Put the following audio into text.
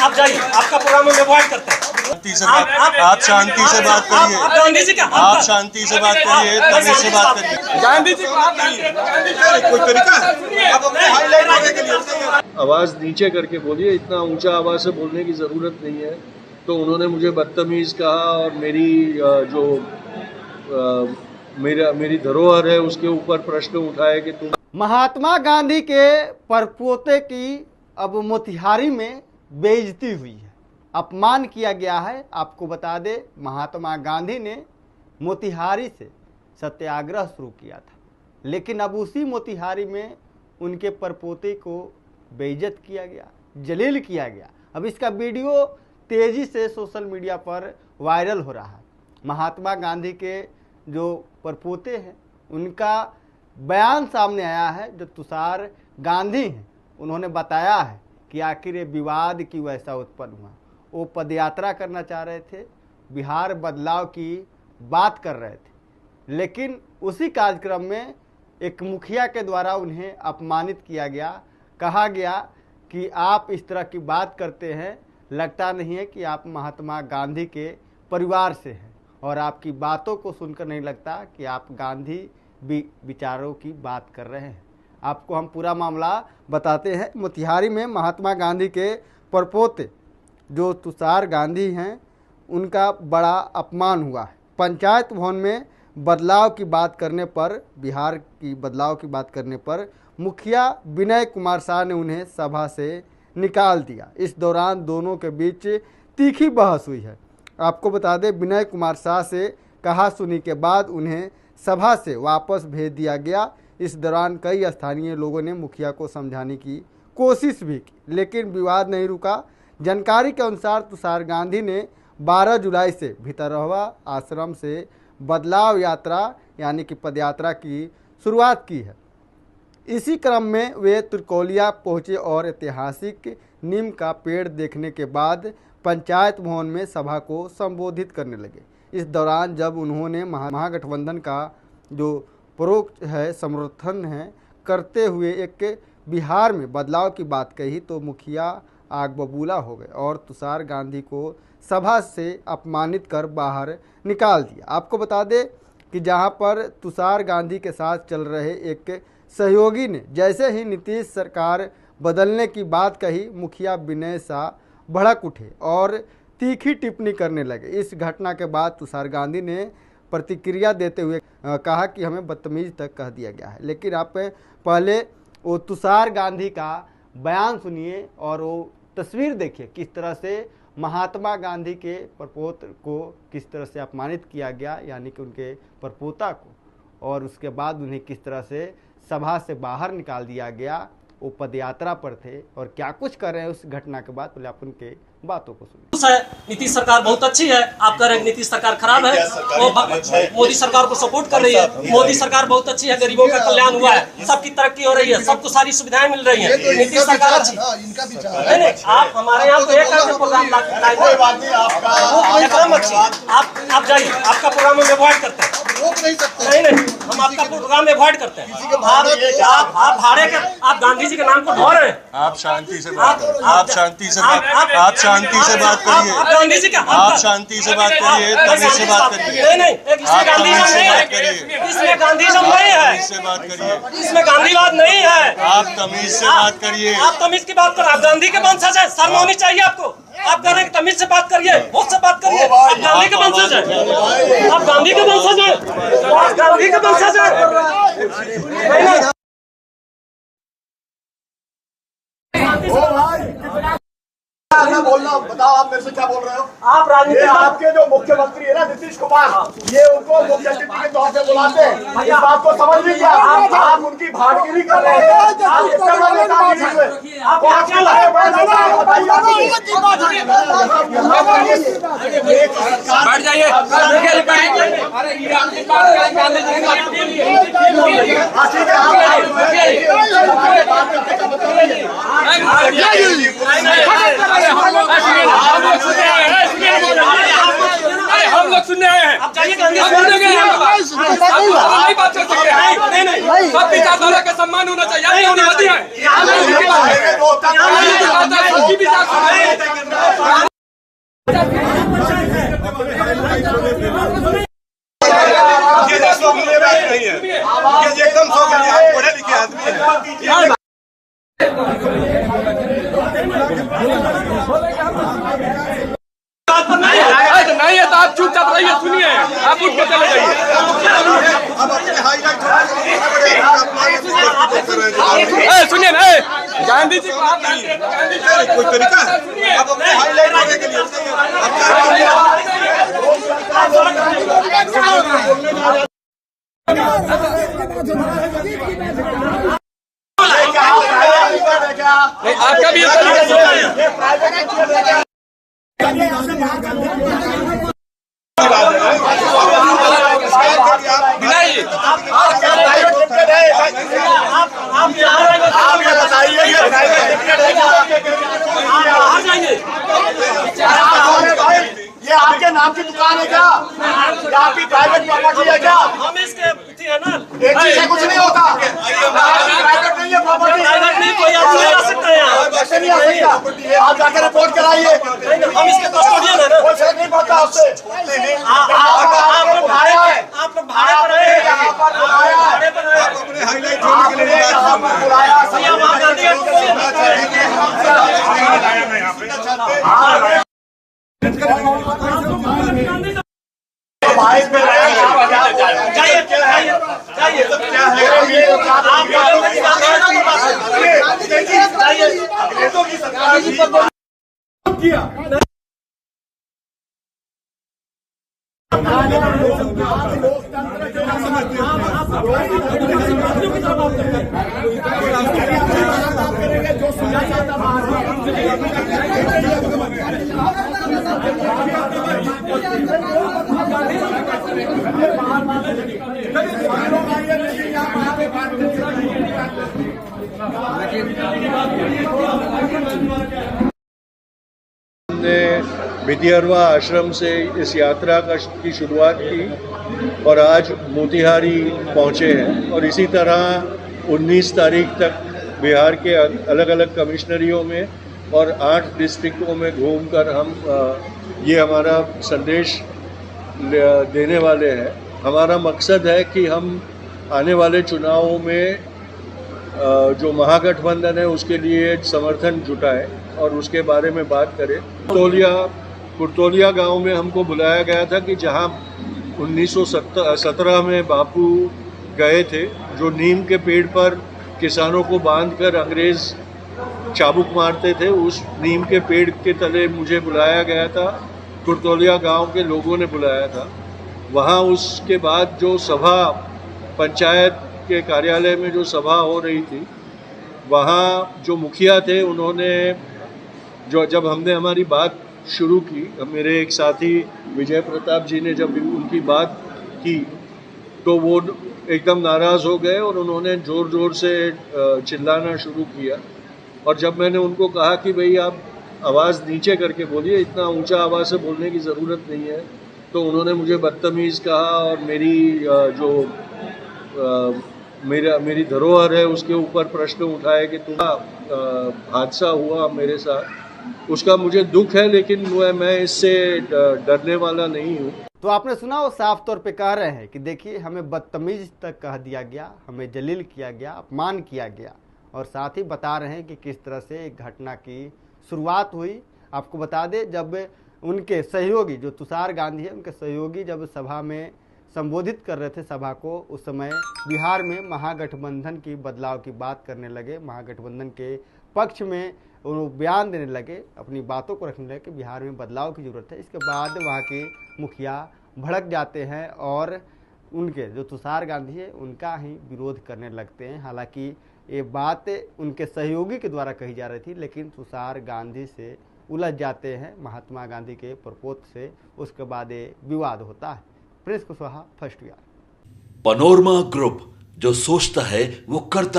आप जाइए, आपका प्रोग्राम हम अवॉइड करते हैं। आप शांति से बात करिए, आप गांधी जी का आप शांति से बात करिए, तमीज से बात करिए। गांधी जी को आप कोई तरीका है आप अपने हाईलाइट करने के लिए आवाज नीचे करके बोलिए, इतना ऊंचा आवाज से बोलने की जरूरत नहीं है। तो उन्होंने मुझे बदतमीज कहा और मेरी धरोहर है उसके ऊपर प्रश्न उठाए कि तुम। महात्मा गांधी के परपोते की अब मोतिहारी में बेइज्जती हुई है, अपमान किया गया है। आपको बता दें, महात्मा गांधी ने मोतिहारी से सत्याग्रह शुरू किया था, लेकिन अब उसी मोतिहारी में उनके परपोते को बेइज्जत किया गया, जलील किया गया। अब इसका वीडियो तेज़ी से सोशल मीडिया पर वायरल हो रहा है। महात्मा गांधी के जो परपोते हैं उनका बयान सामने आया है। जो तुषार गांधी हैं उन्होंने बताया है कि आखिर ये विवाद क्यों ऐसा उत्पन्न हुआ। वो पदयात्रा करना चाह रहे थे, बिहार बदलाव की बात कर रहे थे, लेकिन उसी कार्यक्रम में एक मुखिया के द्वारा उन्हें अपमानित किया गया। कहा गया कि आप इस तरह की बात करते हैं, लगता नहीं है कि आप महात्मा गांधी के परिवार से हैं, और आपकी बातों को सुनकर नहीं लगता कि आप गांधी विचारों की बात कर रहे हैं। आपको हम पूरा मामला बताते हैं। मोतिहारी में महात्मा गांधी के परपोते जो तुषार गांधी हैं उनका बड़ा अपमान हुआ है। पंचायत भवन में बदलाव की बात करने पर, बिहार की बदलाव की बात करने पर मुखिया विनय कुमार शाह ने उन्हें सभा से निकाल दिया। इस दौरान दोनों के बीच तीखी बहस हुई है। आपको बता दें, विनय कुमार शाह से कहा सुनी के बाद उन्हें सभा से वापस भेज दिया गया। इस दौरान कई स्थानीय लोगों ने मुखिया को समझाने की कोशिश भी की, लेकिन विवाद नहीं रुका। जानकारी के अनुसार तुषार गांधी ने 12 जुलाई से भितरहवा आश्रम से बदलाव यात्रा यानी कि पदयात्रा की शुरुआत की है। इसी क्रम में वे त्रिकोलिया पहुंचे और ऐतिहासिक नीम का पेड़ देखने के बाद पंचायत भवन में सभा को संबोधित करने लगे। इस दौरान जब उन्होंने महागठबंधन का जो परोक्ष है समर्थन है करते हुए एक बिहार में बदलाव की बात कही तो मुखिया आग बबूला हो गए और तुषार गांधी को सभा से अपमानित कर बाहर निकाल दिया। आपको बता दें कि जहां पर तुषार गांधी के साथ चल रहे एक सहयोगी ने जैसे ही नीतीश सरकार बदलने की बात कही, मुखिया विनय शाह भड़क उठे और तीखी टिप्पणी करने लगे। इस घटना के बाद तुषार गांधी ने प्रतिक्रिया देते हुए कहा कि हमें बदतमीज तक कह दिया गया है। लेकिन आप पहले वो तुषार गांधी का बयान सुनिए और वो तस्वीर देखिए, किस तरह से महात्मा गांधी के परपोते को किस तरह से अपमानित किया गया, यानी कि उनके परपोता को, और उसके बाद उन्हें किस तरह से सभा से बाहर निकाल दिया गया। वो पदयात्रा पर थे और क्या कुछ कर रहे हैं उस घटना के बाद, पहले आप उनके बातों को सुनिए। नीतीश सरकार बहुत अच्छी है, आप कह रहे हैं नीतीश सरकार खराब है, वो मोदी सरकार को सपोर्ट कर रही है। मोदी सरकार बहुत अच्छी है, गरीबों का कल्याण हुआ है, सबकी तरक्की हो रही है, सबको सारी सुविधाएं मिल रही है। नीतीश सरकार अच्छी नहीं, आप हमारे यहाँ तो एक प्रोग्राम अच्छी, आप जाइए, आपका प्रोग्राम हम अवॉइड करते हैं। नहीं, हम आपका प्रोग्राम अवॉइड करते हैं। आप भाड़े के, आप गांधी जी के नाम को ढो रहे हैं। आप शांति से बात करिए, आप शांति से बात करिए, आप गांधी जी का, आप शांति से बात करिए, तमीज से बात करिए। नहीं, इसमें गांधीज्म नहीं है, इसमें गांधीज्म नहीं है, से बात करिए, इसमें गांधीवाद नहीं है। आप तमीज से बात करिए, आप तमीज की बात करो। आप गांधी के वंशज हैं, शर्म होनी चाहिए आपको। आप कह रहे हैं तमीज से बात करिए, बहुत से बात करिए। आप गांधी के वंशज हैं, आप गांधी के वंशज हैं, आप गांधी के वंशज हैं। बोलना बताओ, आप मेरे से क्या बोल रहे हो? आप राजनीति, आपके जो मुख्यमंत्री है ना नीतीश कुमार, ये उनको मुख्य अतिथि के तौर पे बुलाते हैं। इस बात को समझ लीजिए। आप उनकी भाटगिरी कर रहे हैं। आप इतना बड़े नेता नहीं हुए। आप क्या लगे बैठ जाइए। हम लोग सुनने आए हैं। आप जाइए गांधी नहीं बात कर सकते हैं। सब विचारधारा का सम्मान होना चाहिए। एकदम पढ़े लिखे आदमी है। नहीं है तो आप चुपचाप रहिए, सुनिए, आप उठ के चले जाइए। सुनिए ना, गांधी जी को आप कोई तरीका है आप अपने हाईलाइट करने के लिए आपका भी ये आपके नाम की दुकान है क्या? ये आपकी प्राइवेट प्रॉपर्टी है क्या? हम इसके है ना, एक चीज से कुछ नहीं होता। प्राइवेट नहीं है प्रॉपर्टी, नहीं कोई आदमी आ सकता है यहाँ, ऐसे नहीं आ सकता। आप जाकर रिपोर्ट कराइए। हम इसके कस्टोडियन है ना। कोई फर्क नहीं पड़ता आपसे। आप लोग भाड़े पर आए हैं, यहाँ पर बुलाया भाड़े पर आए हैं। अपने हाईलाइट करने के लिए यहाँ पर बुलाया। भैया वहाँ गांधी हमने विद्यारवा आश्रम से इस यात्रा की शुरुआत की और आज मोतिहारी पहुँचे हैं और इसी तरह 19 तारीख तक बिहार के अलग अलग कमिश्नरियों में और 8 डिस्ट्रिक्टों में घूमकर हम ये हमारा संदेश देने वाले हैं। हमारा मकसद है कि हम आने वाले चुनावों में जो महागठबंधन है उसके लिए समर्थन जुटाए और उसके बारे में बात करें। कुर्तोलिया गांव में हमको बुलाया गया था कि जहां 1917 में बापू गए थे, जो नीम के पेड़ पर किसानों को बांधकर अंग्रेज चाबुक मारते थे, उस नीम के पेड़ के तले मुझे बुलाया गया था। कुर्तोलिया गांव के लोगों ने बुलाया था। वहां उसके बाद जो सभा, पंचायत के कार्यालय में जो सभा हो रही थी, वहाँ जो मुखिया थे उन्होंने जब हमने हमारी बात शुरू की, मेरे एक साथी विजय प्रताप जी ने जब उनकी बात की तो वो एकदम नाराज़ हो गए और उन्होंने ज़ोर ज़ोर से चिल्लाना शुरू किया। और जब मैंने उनको कहा कि भाई आप आवाज़ नीचे करके बोलिए, इतना ऊंचा आवाज़ से बोलने की ज़रूरत नहीं है, तो उन्होंने मुझे बदतमीज़ कहा और मेरी धरोहर है उसके ऊपर प्रश्न उठाए कि तुम्हारा हादसा हुआ मेरे साथ, उसका मुझे दुख है, लेकिन मैं इससे डरने वाला नहीं हूँ। तो आपने सुना, वो साफ तौर पे कह रहे हैं कि देखिए हमें बदतमीज तक कह दिया गया, हमें जलील किया गया, अपमान किया गया, और साथ ही बता रहे हैं कि किस तरह से एक घटना की शुरुआत हुई। आपको बता दें, जब उनके सहयोगी जो तुषार गांधी है, उनके सहयोगी जब सभा में संबोधित कर रहे थे सभा को, उस समय बिहार में महागठबंधन की बदलाव की बात करने लगे, महागठबंधन के पक्ष में वो बयान देने लगे, अपनी बातों को रखने लगे कि बिहार में बदलाव की ज़रूरत है। इसके बाद वहाँ के मुखिया भड़क जाते हैं और उनके जो तुषार गांधी है उनका ही विरोध करने लगते हैं। हालांकि ये बात उनके सहयोगी के द्वारा कही जा रही थी, लेकिन तुषार गांधी से उलझ जाते हैं महात्मा गांधी के प्रपोत्र से। उसके बाद ये विवाद होता है। Prince Kushwaha, first year. Panorama group, जो सोचता है वो करता